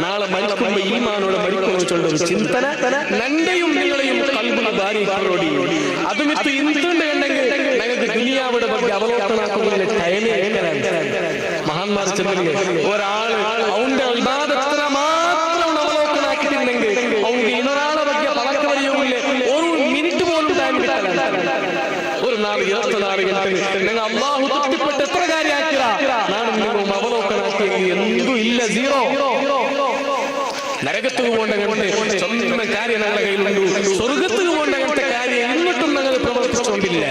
നാളെ മരിക്കുമ്പോ ഈമാനോടെ മരിക്കണോ ചൊല്ലൊരു ചിന്തന നന്റെയും നിങ്ങളെയും കൽബിൽ ഭാര്യയോടി അതും ഇപ്പൊ ഇന്തുണ്ട് കണ്ടെങ്കിൽ ഞങ്ങൾക്ക് ദുനിയാവിടെ ಬಗ್ಗೆ അവലോകനാക്കുന്നതിന്റെ ടൈമേ മഹാന്മാർ ചെന്നില്ലേ ഒരാള് അവന്റെ ഇബാദത്ത് മാത്രം അവലോകനാക്കിയിട്ടുണ്ടെങ്കിൽ അവർക്ക് ഇന്നൊരാളെ ಬಗ್ಗೆ പളക്ക വരികയില്ലേ ഒരു മിനിറ്റ് പോലും ടൈം കിട്ടാൻ ഒരു 24 ഗಂಟೆ നിങ്ങൾ അല്ലാഹു തൃപ്തിപ്പെട്ട് എത്ര കാര്യമാക്കിയ നാളും നിങ്ങൾ അവലോകനാക്കിയെങ്കിൽ എന്തും ഇല്ല സീറോ നരകത്തിന് പോകേണ്ടങ്ങനത്തെ സ്വന്തം കാര്യം ഞങ്ങളുടെ കയ്യിലുണ്ട് സ്വർഗത്തിന് പോകേണ്ടങ്ങനത്തെ കാര്യം എന്നിട്ടും ഞങ്ങൾ പ്രവർത്തിച്ചുകൊണ്ടില്ല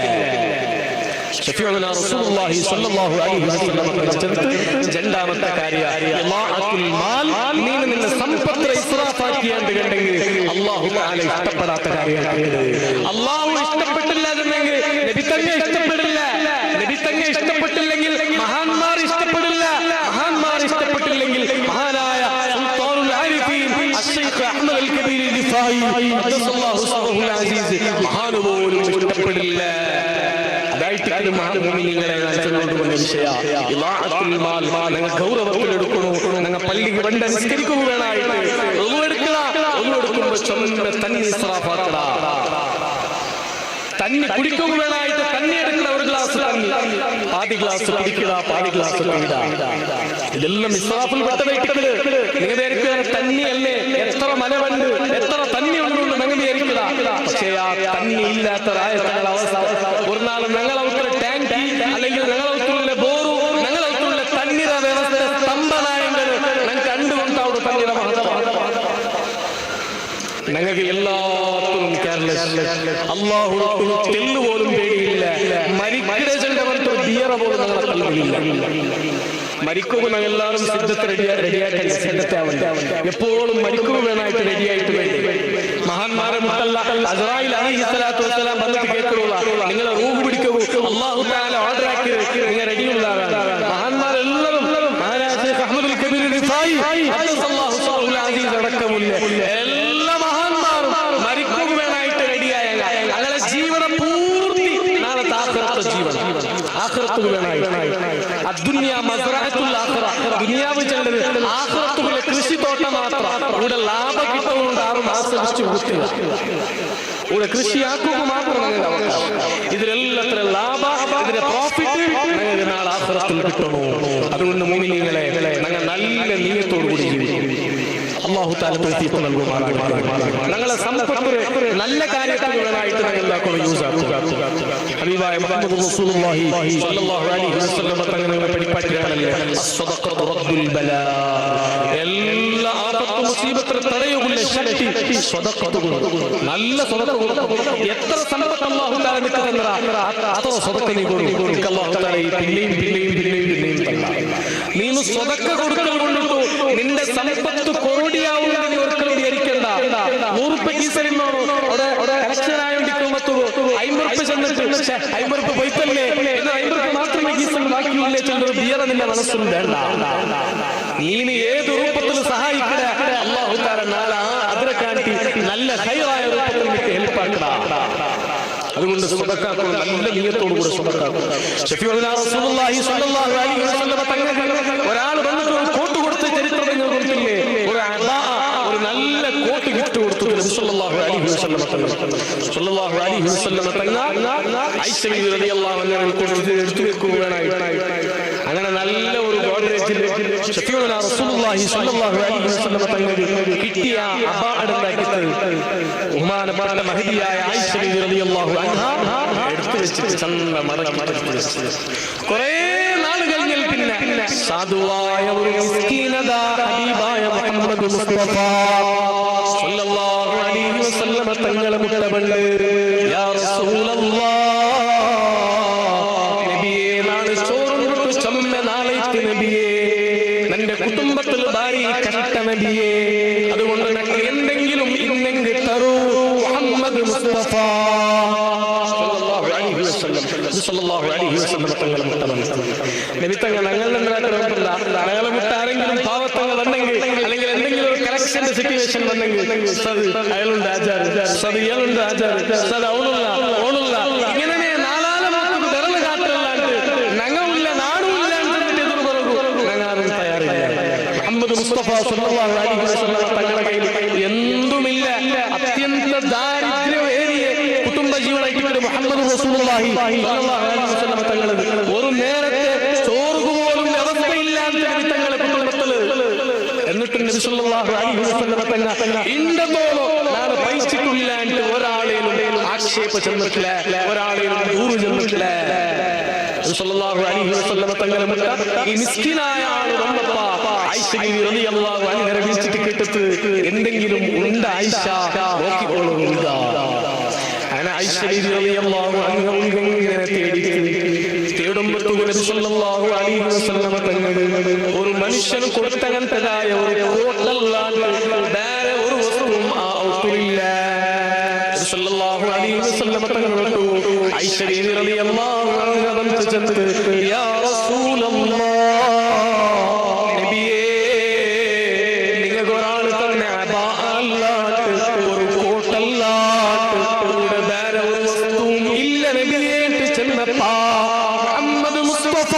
രണ്ടാമത്തെ കാര്യം നിന്റെ സമ്പത്ത് ഇസ്റാഫാക്കിയാണ്ട് കണ്ടെങ്കിൽ അല്ലാഹു തആല ഇഷ്ടപ്പെടാത്ത കാര്യമാണ് അല്ലാഹു ഇഷ്ടപ്പെട്ടില്ലാതെങ്കിൽ നബി തങ്ങൾ ഇഷ്ടപ്പെടില്ല നബി തങ്ങൾ ഇഷ്ടപ്പെട്ടില്ലെങ്കിൽ മഹാന്മാർ ഇഷ്ടപ്പെടില്ല മഹാന്മാർ ഇഷ്ടപ്പെട്ടില്ലെങ്കിൽ മഹാനായ അഹ്മദ് അൽ-കബീർ ദിഫായി ഖദ്ദസല്ലാഹു സിറഹുൽ അസീസ് മഹാനുപോലും ഇഷ്ടപ്പെടില്ല അതായിട്ട് മുഅ്മിനീങ്ങളെ നടത്തുന്ന വിഷയം ഇലാഅത്തുൽ മാൽ നിങ്ങൾ ഗൗരവത്തിൽ എടുക്കണോ നിങ്ങൾ പള്ളിക്ക് വണ്ട നിസ്കരിക്കുക വേണമായിട്ട് ഒന്നു എടുക്കുമ്പോൾ ചൊന്ന തന്നി ഇസ്റാഫാക്കട തന്നി കുടിക്കുക വേണമായിട്ട് തന്നി എടുക്കണ ഒരു ഗ്ലാസ് തന്നി പാതി ഗ്ലാസ് കുടിക്കട പാതി ഗ്ലാസ് കുടിക്കട ഇതെല്ലാം ഇസ്റാഫിൽ പെട്ടതായിട്ട് നിങ്ങൾ വിചാരിക്കുക തന്നിയല്ലേ എത്ര മലവുണ്ട് എത്ര തന്നി ഉണ്ടുണ്ട് നിങ്ങൾ വിചാരിക്കുക പക്ഷേ ആ തന്നി ഇല്ലാത്തതായ അവസ്ഥ ഒരു നാൾ ഞങ്ങളവത്തുള്ള ടാങ്കി അല്ലെങ്കിൽ ഞങ്ങളവത്തുള്ള ബോറു ഞങ്ങളവത്തുള്ള തന്നിര വ്യവസ്ഥ സ്തംഭനായങ്ങൾ ഞാൻ കണ്ടുകൊണ്ട് അവിടെ തന്നിര ഞങ്ങൾക്ക് എല്ലാത്തിനും കെയർലെസ് അല്ലാഹു തെല്ലുപോലും പേടിയില്ല മരിക്കടെ ചെണ്ടവർക്ക് ദിയറ പോലും ഞങ്ങളെ തള്ളുന്നില്ല മരിക്കുക ഞങ്ങൾ എല്ലാവരും സിദ്ധത്തെ റെഡിയാക്കല്ലേ സിദ്ധത്തെ ആവണ്ട എപ്പോഴും മരിക്കുക വേണമായിട്ട് റെഡിയായിട്ട് വേണ്ടി മഹാന്മാരെ മുട്ടല്ല അസ്റായിൽ അലൈഹിസ്സലാത്തു വസ്സലാം വന്നിട്ട് കേൾക്കുള്ള നിങ്ങൾ റൂഹ് പിടിക്കൂ അല്ലാഹു തആല ഓർഡർ ആക്കി നിങ്ങൾ റെഡിയുള്ളവരാണ് മഹാന്മാരെല്ലാവരും മഹാനായ ശൈഖ് അഹ്മദ് അൽ-കബീർ ദിഫായി ഖദ്ദസല്ലാഹു സിറഹുൽ അസീസ് അടക്കമില്ല എല്ലാ മഹാന്മാരും മരിക്കുക വേണമായിട്ട് റെഡിയായ ഞങ്ങളെ ജീവനം പൂർത്തി നാളെ ആഖിറത്തെ ജീവൻ ആഖിറത്ത് വേണമായിട്ട് അദ്ദുനിയ മസ്റഅത്തുൽ ആഖിറ ദുനിയാവ് ചെല്ലുന്നത് ആഖിറത്തുള്ള കൃഷിത്തോട്ടം മാത്രം ഇവിടെ ലാഭം കിട്ടുന്നുണ്ട് 6 മാസം വെച്ച് കൊടുക്കുക ഇവിടെ കൃഷിയാക്കുക മാത്രം ഇതിലെല്ലാത്തിനും ലാഭം ഇതിന്റെ പ്രോഫിറ്റ് ഞങ്ങൾക്ക് നാളെ ആഖിറത്തിൽ കിട്ടണോ അതുകൊണ്ട് മുഅ്മിനീങ്ങളെ ഞങ്ങൾ നല്ല നിയ്യത്തോടു കൂടി ജീവിക്കും അല്ലാഹു തആല തൗഫീഖ് നൽകുമാറാകട്ടെ ഞങ്ങളെ സമ്പത്ത് നല്ല കാര്യത്തിനായിട്ട് ഞങ്ങൾ എന്താക്കണം യൂസ് ആക്കുക ഹബീബായ മുഹമ്മദ് റസൂലുള്ളാഹി സ്വല്ലല്ലാഹു അലൈഹി വസല്ലം തങ്ങളെ പഠിപ്പിക്കുകയാണല്ലേ അസ്സദഖത്തു റദ്ദുൽ ബലാ എല്ലാ ആപത്ത് മുസീബത്ത് തടയുന്ന ശക്തി സ്വദഖത്ത് നല്ല സ്വദഖത്ത് എത്ര സമ്പത്ത് അല്ലാഹു തആല നിൽക്കുന്നറ അത്ര സ്വദഖത്ത് നീ കൊടുക്കുക അല്ലാഹു തആല പിന്നെയും നീ സ്വദഖ കൊടുക്കുന്നുണ്ടോ നിന്റെ സമ്പത്ത് കോടിയാവുന്ന നീ ഒരിക്കലും വിചാരിക്കണ്ട 100 രൂപ കീസലിനോട് അവിടെ കളക്ഷൻ ആയോണ്ടിരിക്കുമ്പോൾ 50 രൂപ ചെന്നിട്ട് 50 രൂപ പോയിട്ടല്ലേ എന്ന് 50 രൂപ മാത്രമേ കീസൽ ബാക്കിയുള്ളേ ചെന്നൊരു ബിയറ നിന്റെ മനസ്സിൽ വേണ്ട നീ ഏത് രൂപത്തിൽ സഹായിക്കട അല്ലാഹു തആല നാളെ അതിനെ കാട്ടി നല്ല ഖൈറായ രൂപത്തിൽ നിനക്ക് ഹെൽപ്പ് ആക്കടാ അതുകൊണ്ട് സ്വതക്കാക്കുക നല്ല നിയ്യത്തോടു കൂടെ സ്വതക്കാക്കുക ശഫീഉനാ റസൂലുള്ളാഹി സ്വല്ലല്ലാഹു അലൈഹി വസല്ലം തങ്ങൾ ഒരാൾ വന്നിട്ട് ഒരു കോട്ട് കൊടുത്ത ചരിത്രം നിങ്ങൾ കൊടുത്തില്ലേ ഒരു നല്ല കോട്ട് ഗിഫ്റ്റ് കൊടുത്തു നബി സ്വല്ലല്ലാഹു അലൈഹി വസല്ലം തങ്ങൾ ആയിഷ ബിബി റളിയല്ലാഹു അൻഹ കൊടുത്ത് എടുത്തു വെക്കുകയാണ് അങ്ങനെ നല്ല ഒരു ഗോഡ്രേജിൽ ശഫീഉനാ റസൂലുള്ളാഹി റസൂലുള്ളാഹി സ്വല്ലല്ലാഹു അലൈഹി വസല്ലം തങ്ങൾക്ക് കിട്ടിയ അബാഅടണ്ടാക്കിയിട്ട് ബഹുമാനപ്പെട്ട മഹദിയായ ആയിഷ റളിയല്ലാഹു അൻഹാ എടുത്തു വെച്ചിട്ട് ചന്ത മടക്കി കുറേ നാൾ കഴിഞ്ഞാൽ പിന്നെ സാധുവായ ഒരു മിസ്കീനത ഹബീബായ മുഹമ്മദ് മുസ്തഫ സ്വല്ലല്ലാഹു അലൈഹി വസല്ലം തങ്ങളെ മുട്ടബണ്ട് യാ റസൂലല്ലാഹ് നബിയേ നാളെ ചോറും കൊണ്ടു ചമ്മ നാളേക്ക് നബിയേ നിന്റെ കുടുംബത്തിൽ ഭാര്യ കഷ്ട നബിയേ അതുകൊണ്ട് എനിക്ക് എന്തെങ്കിലും ഇന്നെങ്കിൽ തരൂ മുഹമ്മദ് മുസ്തഫ സല്ലല്ലാഹു അലൈഹി വസല്ലം തങ്ങളെ മുട്ടബണ്ട് നബി തങ്ങൾ ഞങ്ങളെ മുട്ടാരെങ്കിലും പാവത്തങ്ങൾ വന്നെങ്കിൽ അല്ലെങ്കിൽ എന്തെങ്കിലും ഒരു കലക്ഷന്റെ സിറ്റുവേഷൻ വന്നെങ്കിൽ അയാളുണ്ട് ആചാരം ഇയാളുണ്ട് ആചാരം അവളുള്ള ഓണുള്ള ഇങ്ങനെ നാലാലും വിരല് കാട്ടല്ലാണ്ട് ഞങ്ങളില്ല നാടുമില്ല എതിർ പറകൂ ഞങ്ങാറും തയ്യാറില്ല മുഹമ്മദ് മുസ്തഫ സല്ലല്ലാഹു അലൈഹി വസല്ലം തങ്ങളുടെ കയ്യിൽ എന്തുമില്ല അത്യന്ത ദാരിദ്ര്യമേറിയ കുടുംബ ജീവനായിട്ട് മുഹമ്മദ് റസൂലുള്ളാഹി സ്വല്ലല്ലാഹു അലൈഹി വസല്ലം തങ്ങൾ ഒരു നേരത്തെ ചോറ് പോലും വ്യവസ്ഥയില്ലാത്ത തങ്ങളെ കുടുംബത്തിൽ എന്നിട്ട് നബി സല്ലല്ലാഹു അലൈഹി വസല്ലം തങ്ങൾ ഇണ്ടതോളോ നാളെ പൈച്ചിട്ടില്ലാണ്ട് ഒരാളെയും ആക്ഷേപ ചെന്നിട്ടില്ല ഒരാളെയും ദൂറ് ചെന്നിട്ടില്ല നബി സല്ലല്ലാഹു അലൈഹി വസല്ലം തങ്ങളെ മുട്ട ഈ മിസ്കിനായ ആള് വന്നപ്പോ ആയിഷ റളിയല്ലാഹു അൻഹ വിളിച്ചിട്ട് കേട്ടിട്ട് എന്തെങ്കിലും ഉണ്ട് ആയിഷ നോക്കിക്കോളുക അങ്ങനെ ആയിഷ റളിയല്ലാഹു അൻഹ ഇങ്ങനെ തേടുമ്പോൾ നബി സല്ലല്ലാഹു അലൈഹി വസല്ലം തങ്ങൾ ഒരു മനുഷ്യന് കൊടുത്തങ്ങനത്തതായ ഒരു കോട്ടല്ലാണ്ട് വേറെ ഒരു വസ്തുവും ആ ഔത്തില്ല നബി സല്ലല്ലാഹു അലൈഹി വസല്ലം തങ്ങൾ ആയിഷ റളിയല്ലാഹു അൻഹ വന്നിട്ട് ചെന്ന് യാ റസൂലല്ലാഹ് നബിയേ നിങ്ങൾക്ക് ഒരാൾ തന്നെ അബാഅല്ലാണ്ട് ഒരു കോട്ടല്ലാണ്ട് ഇവിടെ വേറെ ഒരു വസ്തുവും ഇല്ല നബിയേ ചെന്നപ്പാ മുഹമ്മദ് മുസ്തഫ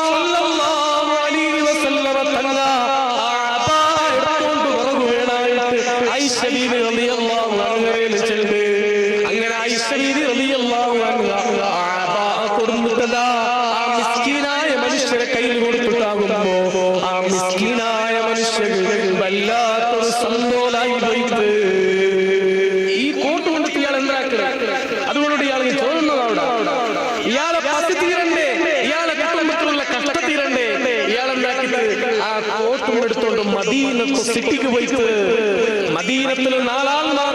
സല്ലല്ലാഹു അലൈഹി വസല്ലം തങ്ങൾ അബാഅ എടുത്തുകൊണ്ട് പറകുവേണായിട്ട് ആയിഷ റളിയല്ലാഹു അൻഹയിൽ ചെന്ന് അങ്ങനെ ആയിഷ റളിയല്ലാഹു അൻഹ അബാഅ കൊടുത്തിട്ടതാ ആ മിസ്കീനായ മനുഷ്യരെ കയ്യിൽ കൊടുത്തിട്ടാകുമ്പോ ആ മിസ്കീനായ മനുഷ്യന് വല്ലാത്തൊരു സന്തോഷായി പോയിട്ട് ഈ കോട്ട് കൊണ്ടിട്ട് ഇയാൾ എന്താക്കുന്നത് അതുകൊണ്ട് ഇയാൾ തോന്നുന്നതവിടെ ഇയാളെ പത്തി തീരണ്ടേ ഇയാളെ കുടുംബത്തിലുള്ള കഷ്ട തീരണ്ടേ ഇയാളെന്താക്കിട്ട് ആ കോട്ടും എടുത്തോണ്ട് മദീനത്ത് സിറ്റിക്ക് പോയിട്ട് മദീനത്തിൽ നാലാൾമാർ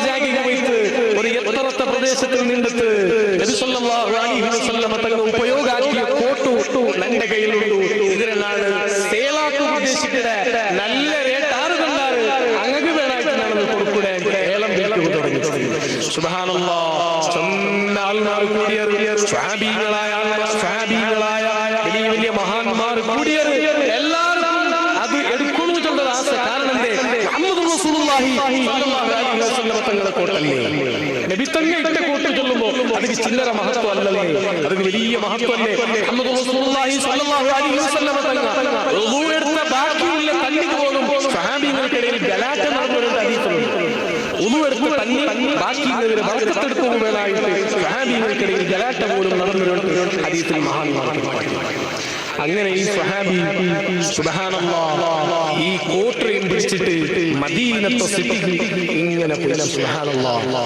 ജാഗിക്ക് പോയിട്ട് ഒരു എത്രത്തെ പ്രദേശത്തിൽ നിന്നിട്ട് നബി സല്ലല്ലാഹു അലൈഹി വസല്ലം തങ്ങൾ ഉപയോഗാക്കിയ കോട്ടു എന്റെ കയ്യിലുണ്ട് ഇതിനാണ് സേലാക്ക് ഉദ്ദേശിച്ചിട്ട് നല്ല റേറ്റ് ആറ് കണ്ടാറ് അങ്ങക്ക് വേണമായിട്ട് കൊടുക്കൂടെ ഏലം തുടങ്ങി സുബ്ഹാനല്ലാഹ് ആൾമാർ കൂടിയത് സ്വഹാബികളായ വലിയ മഹാന്മാർ കൂടിയത് എല്ലാവർക്കും അത് എടുക്കണമെന്നുള്ള ആശ കാരണം മുഹമ്മദ് റസൂലുള്ളാഹി സ്വല്ലല്ലാഹു അലൈഹി വസല്ലം തങ്ങളെ കോട്ടല്ലേ നബി തങ്ങൾ ഇട്ട കോട്ട് ചൊല്ലുമ്പോൾ അതിന് ചില്ലറ മഹത്വം അല്ലല്ലേ അതിന് വലിയ മഹത്വമല്ലേ മുഹമ്മദ് റസൂലുള്ളാഹി സ്വല്ലല്ലാഹു അലൈഹി വസല്ലം തങ്ങൾ വുളൂ എടുത്ത ബാക്കിയുള്ള തണ്ണിക്ക് പോലും സ്വഹാബികൾക്കിടയിൽ ഗലാറ്റ നടന്നൊരു ഹദീസുണ്ട് വുളൂ എടുത്ത തണ്ണി ബാക്കിയുള്ളവരെ ബർക്കത്തെടുത്തു വേണമായിട്ട് സ്വഹാബികൾക്കിടയിൽ ഗലാറ്റ പോലും നടന്നൊരു ഹദീസിൽ മഹാന്മാർ അങ്ങനെ ഈ സ്വഹാബി സുബ്ഹാനല്ലാഹ് ഈ കോട്ടയും പിടിച്ചിട്ട് മദീനത്തെ സിറ്റിക്ക് ഇങ്ങനെ പോയി സുബ്ഹാനല്ലാഹ്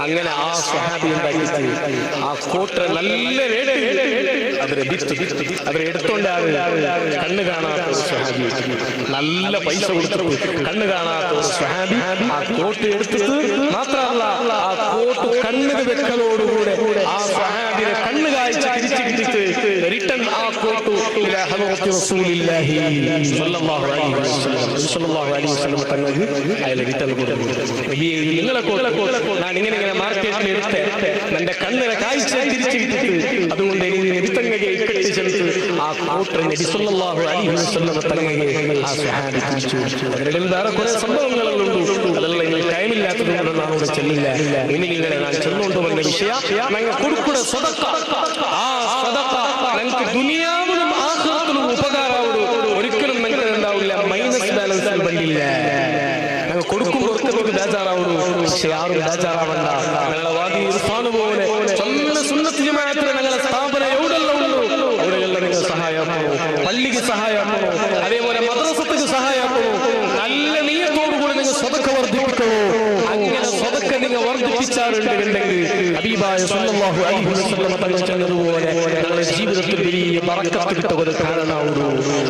അങ്ങനെ ആ സ്വഹാബി ഉണ്ടാക്കിയിട്ട് ആ കോട്ട നല്ല അവരെടുത്തോണ്ട് കണ്ണ് കാണാത്ത ഒരു സ്വഹാബി നല്ല പൈസ കൊടുത്തിട്ട് കണ്ണ് കാണാത്ത ഒരു സ്വഹാബി ആ കോട്ട് എടുത്തിട്ട് മാത്രമല്ല ആ കോട്ട് കണ്ണിന് വെക്കലോടുകൂടെ ആ സ്വഹാബിനെ കണ്ണ് കാഴ്ച തിരിച്ചു കിട്ടിട്ട് റിട്ടൺ ആ കോട്ട് ഇലാ ഹദറത്തി റസൂലില്ലാഹി സ്വല്ലല്ലാഹു അലൈഹി വസല്ലം തങ്ങൾക്ക് അയാൾ റിട്ടൺ കൊടുത്തു. നിങ്ങളെ കോട്ട് ഞാൻ ഇങ്ങനെ മാർക്കറ്റിൽ എടുത്ത് എന്റെ കണ്ണിനെ കാഴ്ച തിരിച്ചു കിട്ടിട്ട് അതുകൊണ്ട് നബിതങ്ങയെ ഇക്കട്ടി ചെലുത്ത് ആ കോട്ട് നബി സല്ലല്ലാഹു അലൈഹി വസല്ലം തങ്ങൾക്ക് ആ സ്വഹാബി തിരിച്ചു. അതിനിടയിൽ വേറെ കുറെ സംഭവങ്ങളുണ്ട്, അതെല്ലാം നിങ്ങൾ ടൈമില്ലാത്തത് കൊണ്ട് നാം ഇവിടെ ചെല്ലില്ല. ഇനി നിങ്ങളെ ഞാൻ ചെന്നുകൊണ്ട് വന്ന വിഷയം ഞങ്ങൾ കൊടുക്കുന്ന സദഖ, ആ സദഖ ഞങ്ങൾക്ക് ദുനിയാവിലും ആഖിറത്തിലും ഉപകാരമാവുള്ളൂ. ഒരിക്കലും നിങ്ങൾക്ക് എന്താവില്ല, മൈനസ് ബാലൻസ് ബണ്ടില്ല. ഞങ്ങൾ കൊടുക്കുമ്പോൾ ബേജാറാവുള്ളൂ, പക്ഷെ ആരും ബേജാറാവണ്ട. ഞങ്ങളെ വാദി ഇർഫാൻ പോലെ സുന്നത്ത് ജമാഅത്തിന് ഞങ്ങളെ സ്ഥാപനം എവിടെയുള്ള ഉള്ളൂ അവിടെയുള്ള നിങ്ങൾ സഹായമാണോ, പള്ളിക്ക് സഹായമാണോ, അതേപോലെ റസൂലുള്ളാഹി സ്വല്ലല്ലാഹു അലൈഹി വസല്ലം തങ്ങൾ പറഞ്ഞതുപോലെ ഞങ്ങളുടെ ജീവിതത്തിൽ വലിയ ബറക്കത്ത് കിട്ടുന്നത് കാരണമാവുന്നു.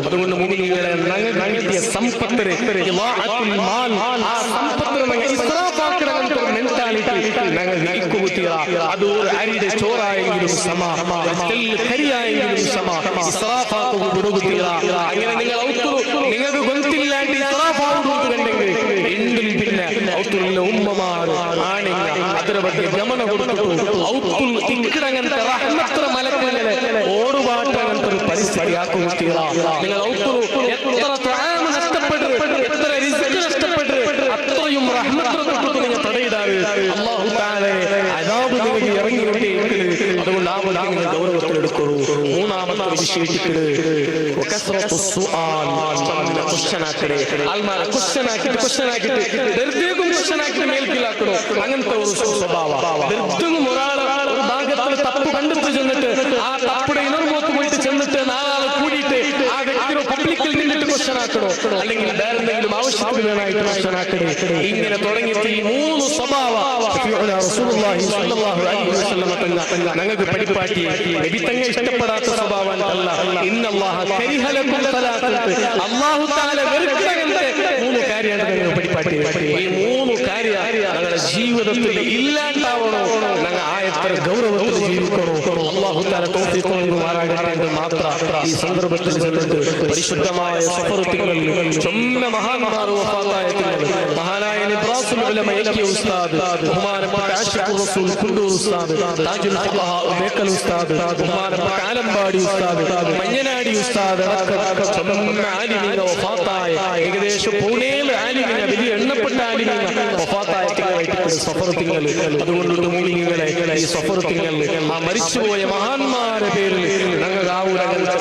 അതുകൊണ്ട് മുഅ്മിനീങ്ങളെ ഞങ്ങൾക്ക് കിട്ടിയ സമ്പത്തിന് ഇളാഅത്തുൽ മാൽ ആ സമ്പത്തിന് ഞങ്ങൾ ഇസ്റാഫാക്കണമെന്ന മെന്റാലിറ്റി ഞങ്ങൾ വിൽക്കുകുത്തിയ അത് ഒരു അരിയുടെ ചോറായെങ്കിലും സമ കരിയായെങ്കിലും സമ ഇസ്റാഫാക്കുക കൊടുകുത്തിയ അങ്ങനെ നിങ്ങൾ നിങ്ങൾക്ക് ഗൊന്തില്ലാണ്ട് ഇസ്റാഫാവുന്നുണ്ടെങ്കിൽ എന്തിൽ പിന്നെ ഔത്തുള്ള ഉമ്മമാർ ആണിങ്ങ ಅದರ ಬಗ್ಗೆ ಗಮನ ಕೊಟ್ಟು ಔತುಲ್ ಇಕ್ಕಡಂಗಂತ ರಹಮತ್ರ ಮಲಕುಗಳೇ ಓಡುಬಾಟಂತ ಪರಿಸ್ಥಿತಿ ಹಾಕುತ್ತೀರಾ നിങ്ങൾ ഔത്തുൽ എത്ര ത്വാമ നഷ്ടപ്പെട്ടു എത്ര റിസ്ക് നഷ്ടപ്പെട്ടു അത്രയും റഹ്മത്ത് തൊട്ട് നിങ്ങൾ തടയിടാതെ അല്ലാഹു തആല അദാബ് നിങ്ങൾക്ക് ഇറങ്ങി വിട്ടേ. അതുകൊണ്ട് ആ വഴി നിങ്ങൾ ഗൗരവത്തിലെടുക്കൂ. മൂന്നാമത്തെ വിഷയിട്ടിട്ട് വകസ്റത്തു സുആൽ ക്വസ്റ്റ്യൻ ആക്കരെ ആൽമാര ക്വസ്റ്റ്യൻ ആക്കിയിട്ട് ദർദേകും ക്വസ്റ്റ്യൻ ആക്കിയിട്ട് മേൽക്കിലാക്കണോ അങ്ങനത്തെ ഒരു സ്വഭാവം. ദർദും ഒരാൾ ഒരു ഭാഗത്തിൽ തപ്പ് കണ്ടെത്തി ചെന്നിട്ട് ആ തപ്പുടെ ഇണർമോത്ത് പോയിട്ട് ചെന്നിട്ട് നാലാളെ കൂടിയിട്ട് ആ വ്യക്തിയുടെ പബ്ലിക്കിൽ നിന്നിട്ട് ക്വസ്റ്റ്യൻ ആക്കണോ അല്ലെങ്കിൽ വേറെ എന്തെങ്കിലും ആവശ്യത്തിന് വേണമായിട്ട് ക്വസ്റ്റ്യൻ ആക്കണേ. ഇങ്ങനെ തുടങ്ങിയിട്ട് ഈ മൂന്ന് സ്വഭാവം റസൂലുള്ളാഹി സ്വല്ലല്ലാഹു അലൈഹി വസല്ലം ഞങ്ങൾക്ക് പഠിപ്പാട്ടി നബി തങ്ങൾ ഇഷ്ടപ്പെടാത്ത സ്വഭാവം അല്ല. ഇന്നല്ലാഹ കരിഹ ലക്കും സലാസത്ത് അല്ലാഹു തആല വെറുക്കണത്തെ മൂന്ന് കാര്യമാണ് ഞങ്ങൾ പഠിപ്പാട്ടി. ഈ മൂന്ന് കാര്യം ഞങ്ങളുടെ ജീവിതത്തിൽ ഇല്ലാണ്ടാവണോ ഞങ്ങൾ ആയത്ര ഗൗരവത്തിൽ ജീവിക്കണോ. അല്ലാഹു തആല തൗഫീഖ് നൽകുമാറാകട്ടെ എന്ന് മാത്രം ഈ സന്ദർഭത്തിൽ ചെന്നിട്ട് പരിശുദ്ധമായ സഫർ തിങ്കളിൽ ചൊന്ന മഹാന്മാർ വഫാത്തായ തിങ്കൾ മഹാനായ നിബ്രാസുൽ ഉലമ എക്കിയ ഉസ്താദ് ബഹുമാനപ്പെട്ട ആശിഖുർ റസൂൽ കുണ്ടൂർ ഉസ്താദ് താജുൽ ഫഖഹ ബേക്കൽ ഉസ്താദ് ബഹുമാനപ്പെട്ട ആലമ്പാടി ഉസ്താദ് മഞ്ഞനാടി ഉസ്താദ് ചൊന്ന ആലിമീന വഫാത്തായ ഏകദേശം പൂനെയിൽ ആലിമീന വലിയ എണ്ണപ്പെട്ട ആലിമീന വഫാത്തായ തിങ്കളായിട്ട് സഫർ തിങ്കൾ. അതുകൊണ്ട് മുഅ്മിനീങ്ങളെ ഈ സഫർ തിങ്കൾ ആ മരിച്ചുപോയ മഹാന്മാരുടെ പേരിൽ ഞങ്ങൾ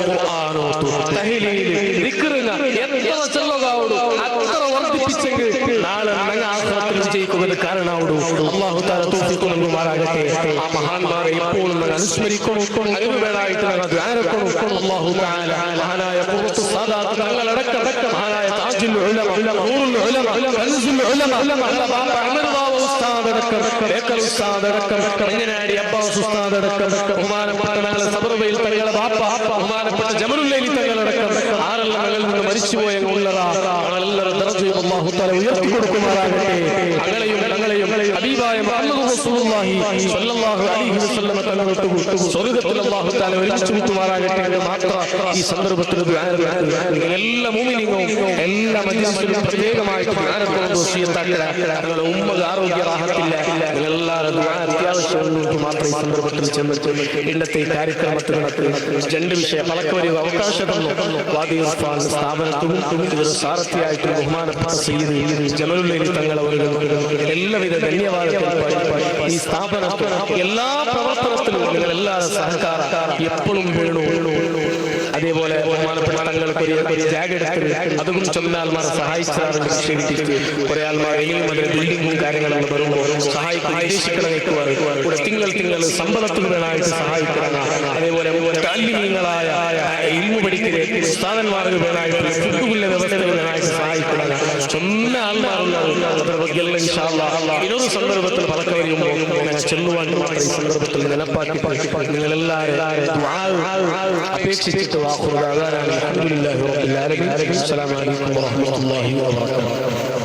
ഖുർആനോതു തഹ്ലീൽ ദിക്റുക എത്ര ചൊല്ലുകാവുടു അത്ര വർദ്ധിപ്പിച്ചെങ്കിൽ നാളെ ഞങ്ങൾ ആഖിറത്തിൽ വിജയിക്കുന്നത് കാരണമാവുടു. അല്ലാഹു തആല തൗഫീഖ് നൽകുമാറാകട്ടെ. ആ മഹാന്മാരെ എപ്പോഴും ഞങ്ങൾ അനുസ്മരിക്കണം. അതിനു വേണമായിട്ട് ഞങ്ങൾ ദുആ ചെയ്യണം. അല്ലാഹു തആല മഹാനായ ഖുർറത്തു സാദാത്ത് തങ്ങളടക്കം മഹാനായ താജുൽ ഉലമ നൂറുൽ ഉലമ കൻസുൽ ഉലമ ഞങ്ങളുടെ ബാപ്പ അഹ്മദ് ബാവ ഉസ്താദ് അടക്കം ബേക്കൽ ഉസ്താദ് അടക്കം മഞ്ഞനാടി അബ്ബാസ് ഉസ്താദ് അടക്കം ബഹുമാനപ്പെട്ട ഞങ്ങളുടെ സബർവയിൽ തങ്ങളുടെ ബാപ്പ ബഹുമാനപ്പെട്ട ജമലുല്ലൈലി തങ്ങളടക്കം ആരെല്ലാം ഞങ്ങളിൽ നിന്ന് മരിച്ചുപോയ ഉള്ളതാ ഞങ്ങളെല്ലാവരും ദർജയും അല്ലാഹു തആല ഉയർത്തി കൊടുക്കുമാറാകട്ടെ. ഞങ്ങളെയും ഹബീബായ മുഹമ്മദ് റസൂലുള്ളാഹി സ്വല്ലല്ലാഹു അലൈഹി വസല്ലം തങ്ങളോട് സ്വർഗ്ഗത്തിൽ അല്ലാഹു തആല ഒരുമിച്ച് കൂട്ടുമാറാകട്ടെ എന്ന് മാത്രം ഈ സന്ദർഭത്തിൽ ദുആ ചെയ്തു. എല്ലാ മുഅ്മിനീങ്ങളും എല്ലാ മജ്ലിസിലും പ്രത്യേകമായിട്ട് ദുആ ചെയ്തു വസിയത്താക്കുക. ഞങ്ങളുടെ ഉമ്മക്ക് ആരോഗ്യ റാഹത്തില്ല. നിങ്ങളെല്ലാവരും ദുആ അത്യാവശ്യമുള്ളവർക്ക് മാത്രം ഈ സന്ദർഭത്തിൽ ചെന്നിട്ട് ഇന്നത്തെ ഈ കാര്യക്രമത്തിനകത്ത് രണ്ട് വിഷയം പലക്കൊരു അവകാശം തന്നു. വാദി ഉസ്താദ് സ്ഥാപനത്തിലും ഇതൊരു സാരഥിയായിട്ടും ബഹുമാനപ്പെട്ട സയ്യിദ് ജമലുല്ലൈലി തങ്ങൾ അവരുടെ എല്ലാവിധ ധന്യവാദത്തിൽ ഈ സ്ഥാപനത്തിൽ എല്ലാ പ്രവർത്തനത്തിലും നിങ്ങൾ എല്ലാവരും സഹകാരം എപ്പോഴും വേണു. അതേപോലെ ബഹുമാനപ്പെട്ട തങ്ങൾക്ക് ഒരു ജാഗെടുത്ത് അതും ചൊന്നാൽമാർ സഹായിച്ചാറുണ്ട്. കുറെ ആൾമാർ ബിൽഡിങ്ങും കാര്യങ്ങളും വരുമ്പോൾ സഹായിക്കും വിദേശികളെ വെക്കുവാറ് കൂടെ തിങ്കൾ സമ്പളത്തിന് വേണമായിട്ട് സഹായിക്കണം. അതേപോലെ താല്യങ്ങളായ ഇൽമു പഠിക്കലെ സ്ഥാനന്മാർക്ക് വേണമായിട്ട് ഫുഡുകളുടെ വ്യവസ്ഥകൾ വേണമായിട്ട് സഹായിക്കണം. ചൊന്ന ആൾമാരുള്ളത് അതിന്റെ ബഗ്ഗെല്ലാം ഇൻഷാ അല്ലാഹ് ഇനൊരു സന്ദർഭത്തിൽ പലക്കെ വരുമ്പോൾ ഞങ്ങൾ ചെല്ലുവാൻ മാത്രം ഈ സന്ദർഭത്തിൽ നിലപ്പാക്കി നിങ്ങളെല്ലാവരും അപേക്ഷിച്ചിട്ട് വാക്കുകൾ അൽഹംദുലില്ലാഹി റബ്ബിൽ ആലമീൻ. അസ്സലാമു അലൈക്കും വറഹ്മത്തുള്ളാഹി വബറകാതുഹു.